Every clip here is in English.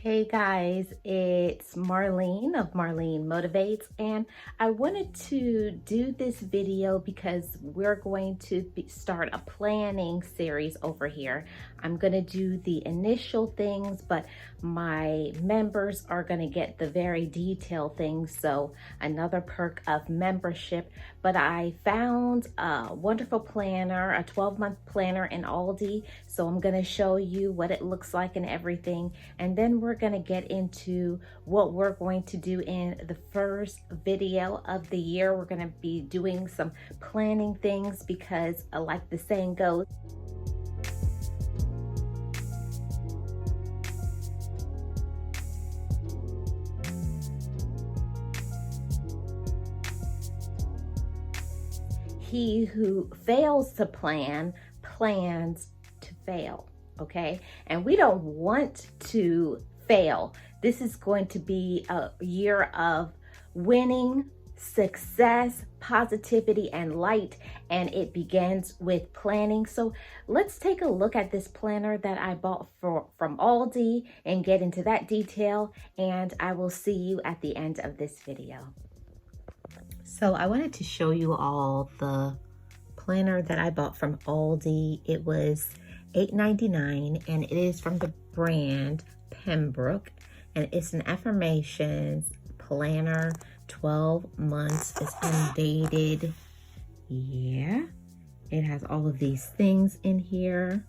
Hey guys, it's Marlene of Marlene Motivates, and I wanted to do this video because we're going to start a planning series over here. I'm going to do the initial things, but my members are going to get the very detailed things, so another perk of membership. But I found a wonderful planner, a 12-month planner in Aldi, so I'm going to show you what it looks like and everything, and then we're going to get into what we're going to do in the first video of the year. We're going to be doing some planning things because, like the saying goes, he who fails to plan plans to fail. Okay, and we don't want to fail. This is going to be a year of winning, success, positivity, and light, and it begins with planning. So let's take a look at this planner that I bought from Aldi and get into that detail, and I will see you at the end of this video. So I wanted to show you all the planner that I bought from Aldi. It was $8.99 and it is from the brand Pembrook, and it's an affirmations planner, 12 months. It's undated. Yeah, it has all of these things in here: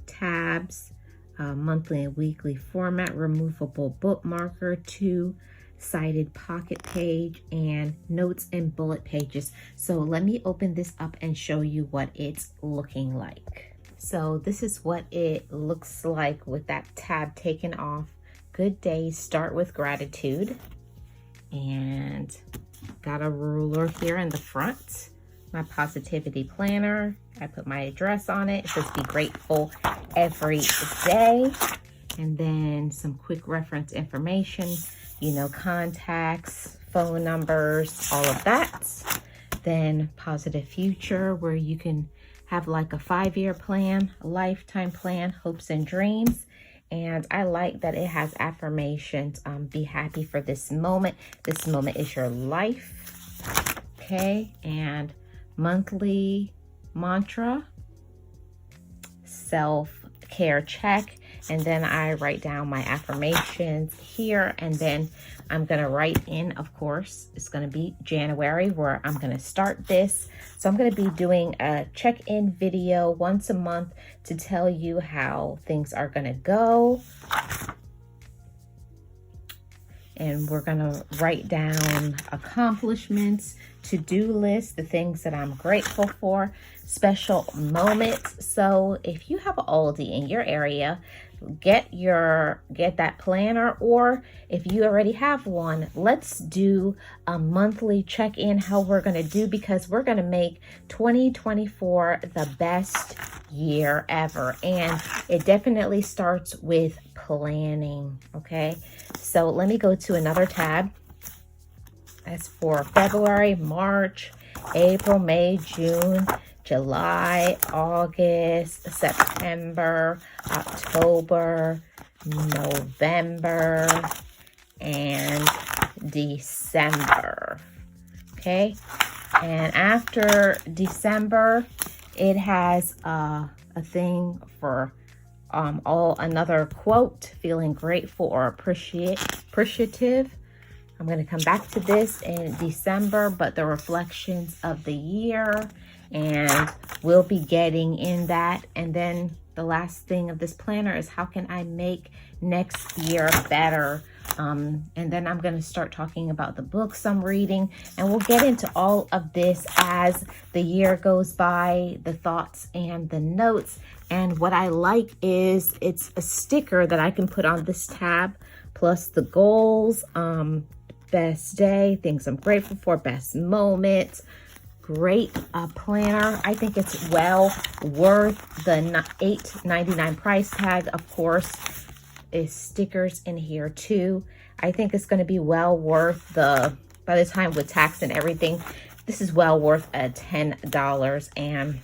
tabs, monthly and weekly format, removable bookmarker, 2-sided pocket page, and notes and bullet pages. So let me open this up and show you what it's looking like. So this is what it looks like with that tab taken off. Good day, start with gratitude. And got a ruler here in the front. My positivity planner. I put my address on it. It says be grateful every day. And then some quick reference information, you know, contacts, phone numbers, all of that. Then positive future, where you can have like a 5-year plan, a lifetime plan, hopes and dreams. And I like that it has affirmations. Be happy for this moment. This moment is your life. Okay, and monthly mantra, self-care check. And then I write down my affirmations here, and then I'm going to write in, of course, it's going to be January where I'm going to start this. So I'm going to be doing a check-in video once a month to tell you how things are going to go. And we're going to write down accomplishments, to-do lists, the things that I'm grateful for, special moments. So if you have Aldi in your area, get that planner, or if you already have one, let's do a monthly check-in how we're going to do, because we're going to make 2024 the best year ever. And it definitely starts with planning. Okay, so let me go to another tab. That's for February, March, April, May, June, July, August, September, October, November, and December. Okay, and after December, it has a thing for another quote, feeling grateful or appreciative. I'm going to come back to this in December, but the reflections of the year, and we'll be getting in that. And then the last thing of this planner is how can I make next year better? And then I'm going to start talking about the books I'm reading, and we'll get into all of this as the year goes by, the thoughts and the notes. And what I like is it's a sticker that I can put on this tab, plus the goals, best day, things I'm grateful for, best moments. Great planner. I think it's well worth the $8.99 price tag. Of course, is stickers in here too. I think it's going to be well worth by the time with tax and everything, this is well worth $10. And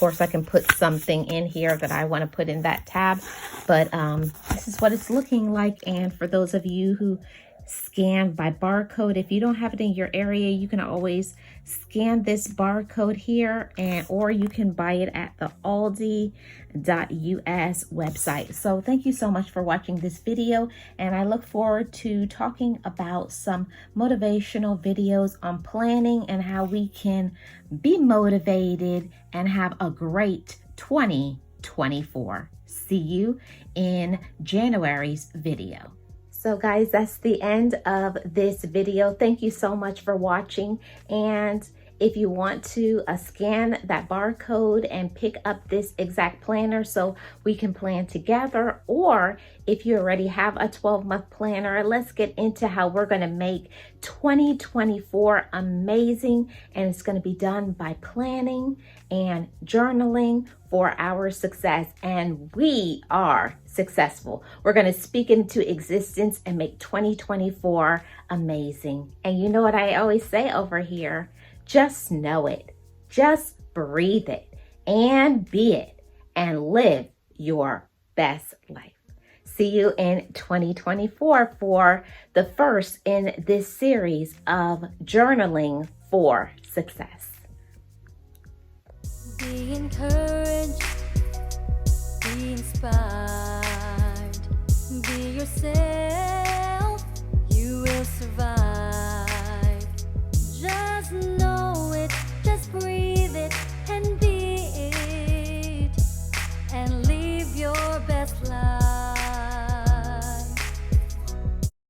course, I can put something in here that I want to put in that tab, but this is what it's looking like. And for those of you who scan by barcode, if you don't have it in your area, you can always scan this barcode here, or you can buy it at the Aldi.us website. So thank you so much for watching this video, and I look forward to talking about some motivational videos on planning and how we can be motivated and have a great 2024. See you in January's video. So guys, that's the end of this video. Thank you so much for watching. And if you want to scan that barcode and pick up this exact planner so we can plan together, or if you already have a 12-month planner, let's get into how we're going to make 2024 amazing. And it's going to be done by planning and journaling for our success. And we are successful. We're going to speak into existence and make 2024 amazing. And you know what I always say over here? Just know it, just breathe it, and be it, and live your best life. See you in 2024 for the first in this series of Journaling for Success. Be encouraged, be inspired, be yourself.